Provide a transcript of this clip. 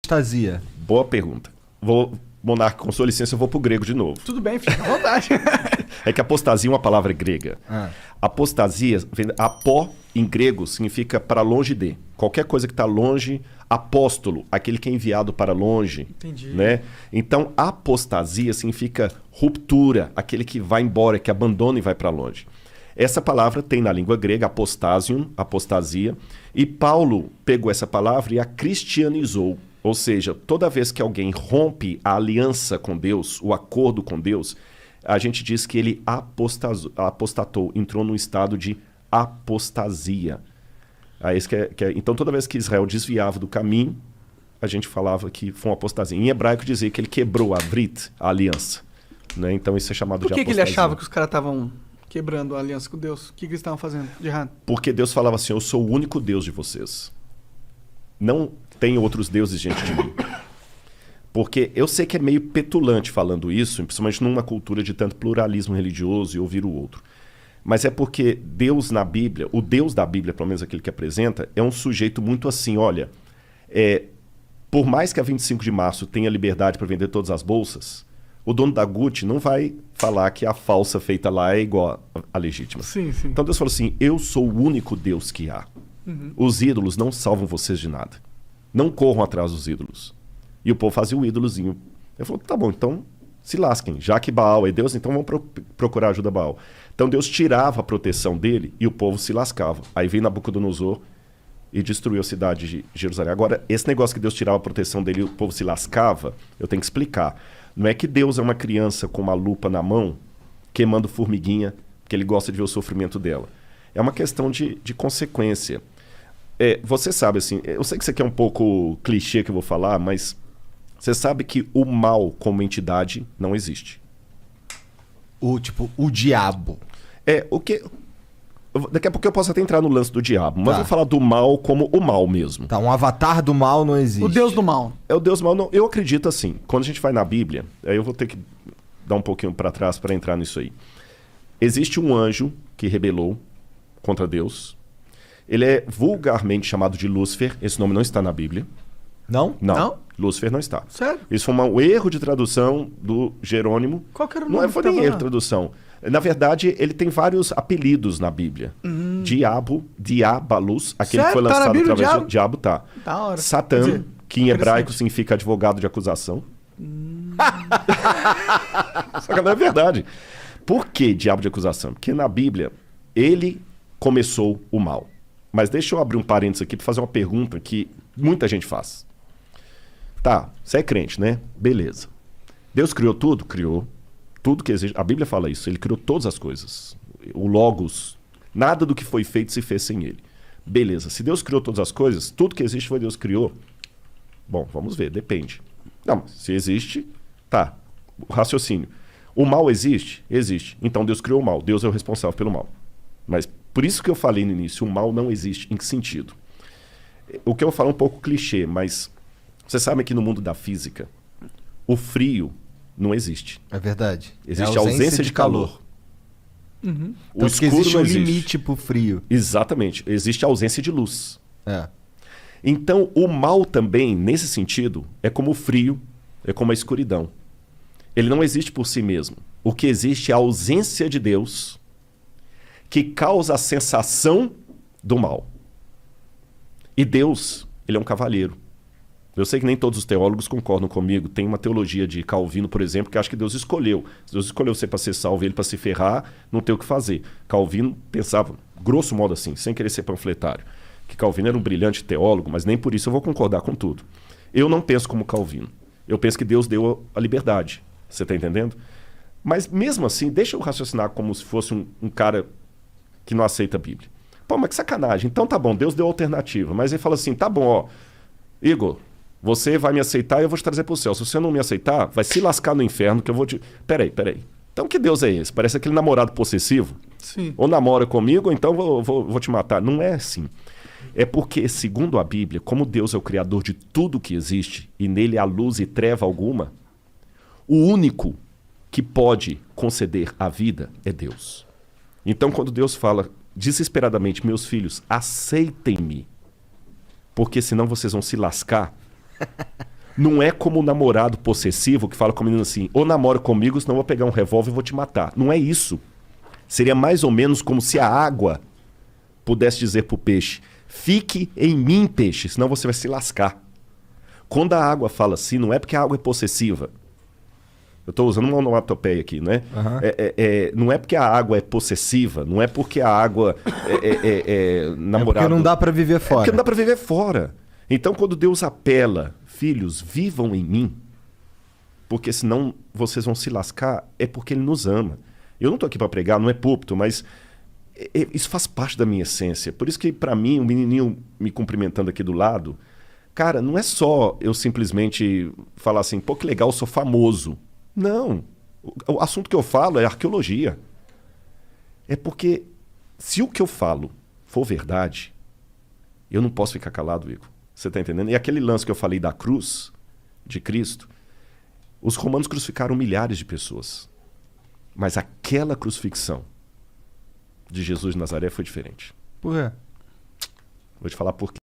Apostasia. Boa pergunta. Monarca, com sua licença, eu vou pro grego de novo. Tudo bem, fica à vontade. É que apostasia é uma palavra grega. Apostasia, apó em grego significa para longe de. Qualquer coisa que está longe, apóstolo, aquele que é enviado para longe. Entendi. Né? Então, apostasia significa ruptura, aquele que vai embora, que abandona e vai para longe. Essa palavra tem na língua grega apostasium, apostasia, e Paulo pegou essa palavra e a cristianizou. Ou seja, toda vez que alguém rompe a aliança com Deus, o acordo com Deus, a gente diz que ele apostatou, entrou num estado de apostasia. Então, toda vez que Israel desviava do caminho, a gente falava que foi uma apostasia. Em hebraico dizia que ele quebrou a brit, a aliança. Né? Então, isso é chamado de apostasia. Por que ele achava que os caras estavam quebrando a aliança com Deus? O que eles estavam fazendo de errado? Porque Deus falava assim, eu sou o único Deus de vocês. Não tem outros deuses diante de mim. Porque eu sei que é meio petulante falando isso, principalmente numa cultura de tanto pluralismo religioso e ouvir o outro. Mas é porque Deus na Bíblia, o Deus da Bíblia, pelo menos aquele que apresenta, é um sujeito muito assim, olha, por mais que a 25 de março tenha liberdade para vender todas as bolsas, o dono da Gucci não vai falar que a falsa feita lá é igual à legítima. Sim, sim. Então Deus falou assim, eu sou o único Deus que há. Os ídolos não salvam vocês de nada. Não corram atrás dos ídolos. E o povo fazia o ídolozinho. Ele falou, tá bom, então se lasquem. Já que Baal é Deus, então vamos procurar ajuda a Baal. Então Deus tirava a proteção dele e o povo se lascava. Aí veio Nabucodonosor e destruiu a cidade de Jerusalém. Agora, esse negócio que Deus tirava a proteção dele e o povo se lascava, eu tenho que explicar. Não é que Deus é uma criança com uma lupa na mão, queimando formiguinha, porque ele gosta de ver o sofrimento dela. É uma questão de consequência. Você sabe, assim, eu sei que isso aqui é um pouco clichê que eu vou falar, mas você sabe que o mal como entidade não existe. O diabo. Daqui a pouco eu posso até entrar no lance do diabo, mas vou falar do mal como o mal mesmo. Tá, um avatar do mal não existe. O Deus do mal. É o Deus do mal. Não, eu acredito assim. Quando a gente vai na Bíblia, aí eu vou ter que dar um pouquinho para trás para entrar nisso aí. Existe um anjo que rebelou contra Deus. Ele é vulgarmente chamado de Lúcifer. Esse nome não está na Bíblia. Não? Não? Lúcifer não está. Sério? Isso foi um erro de tradução do Jerônimo. Qual que era o nome? Não foi nem erro de tradução. Na verdade, ele tem vários apelidos na Bíblia. Diabo, Diabalus, aquele que foi Sério? Tá na lançado Bíblia, através diabo? do diabo, tá. Da hora. Satã, Quer dizer, que em hebraico interessante. significa advogado de acusação. Só que não é verdade. Por que diabo de acusação? Porque na Bíblia, ele começou o mal. Mas deixa eu abrir um parênteses aqui para fazer uma pergunta que muita gente faz. Tá, você é crente, né? Beleza. Deus criou tudo? Criou. Tudo que existe. A Bíblia fala isso. Ele criou todas as coisas. O Logos. Nada do que foi feito se fez sem ele. Beleza. Se Deus criou todas as coisas, tudo que existe foi Deus que criou. Bom, vamos ver. Depende. Não, se existe, tá. O raciocínio. O mal existe? Existe. Então Deus criou o mal. Deus é o responsável pelo mal. Mas por isso que eu falei no início, o mal não existe. Em que sentido? O que eu vou falar é um pouco clichê, mas você sabe que no mundo da física, o frio não existe. É verdade. Existe ausência de calor. Uhum. O Tanto que escuro existe não um existe. limite pro frio. Exatamente. Existe a ausência de luz. É. Então, o mal também, nesse sentido, é como o frio, é como a escuridão. Ele não existe por si mesmo. O que existe é a ausência de Deus que causa a sensação do mal. E Deus, ele é um cavalheiro. Eu sei que nem todos os teólogos concordam comigo. Tem uma teologia de Calvino, por exemplo, que acha que Deus escolheu. Se Deus escolheu você para ser salvo e ele para se ferrar, não tem o que fazer. Calvino pensava, grosso modo assim, sem querer ser panfletário, que Calvino era um brilhante teólogo, mas nem por isso eu vou concordar com tudo. Eu não penso como Calvino. Eu penso que Deus deu a liberdade. Você está entendendo? Mas mesmo assim, deixa eu raciocinar como se fosse um cara que não aceita a Bíblia. Pô, mas que sacanagem. Então tá bom, Deus deu alternativa. Mas ele fala assim, tá bom, ó, Igor, você vai me aceitar e eu vou te trazer pro céu. Se você não me aceitar, vai se lascar no inferno que eu vou te... Peraí. Então que Deus é esse? Parece aquele namorado possessivo. Sim. Ou namora comigo, ou então vou te matar. Não é assim. É porque, segundo a Bíblia, como Deus é o criador de tudo que existe, e nele há luz e treva alguma, o único que pode conceder a vida é Deus. Então, quando Deus fala desesperadamente, meus filhos, aceitem-me, porque senão vocês vão se lascar. Não é como o namorado possessivo que fala com a menina assim, ou namora comigo, senão eu vou pegar um revólver e vou te matar. Não é isso. Seria mais ou menos como se a água pudesse dizer pro peixe, fique em mim, peixe, senão você vai se lascar. Quando a água fala assim, não é porque a água é possessiva. Eu estou usando uma onomatopeia aqui, né? Uhum. Não é porque a água é possessiva, não é porque a água é namorado. É porque não dá pra viver É fora. porque não dá para viver fora. Então, quando Deus apela, filhos, vivam em mim, porque senão vocês vão se lascar, é porque Ele nos ama. Eu não estou aqui para pregar, não é púlpito, mas isso faz parte da minha essência. Por isso que, para mim, o menininho me cumprimentando aqui do lado, cara, não é só eu simplesmente falar assim, pô, que legal, eu sou famoso. Não. O assunto que eu falo é arqueologia. É porque se o que eu falo for verdade, eu não posso ficar calado, Igor. Você está entendendo? E aquele lance que eu falei da cruz de Cristo, os romanos crucificaram milhares de pessoas. Mas aquela crucifixão de Jesus de Nazaré foi diferente. Por quê? Vou te falar por quê.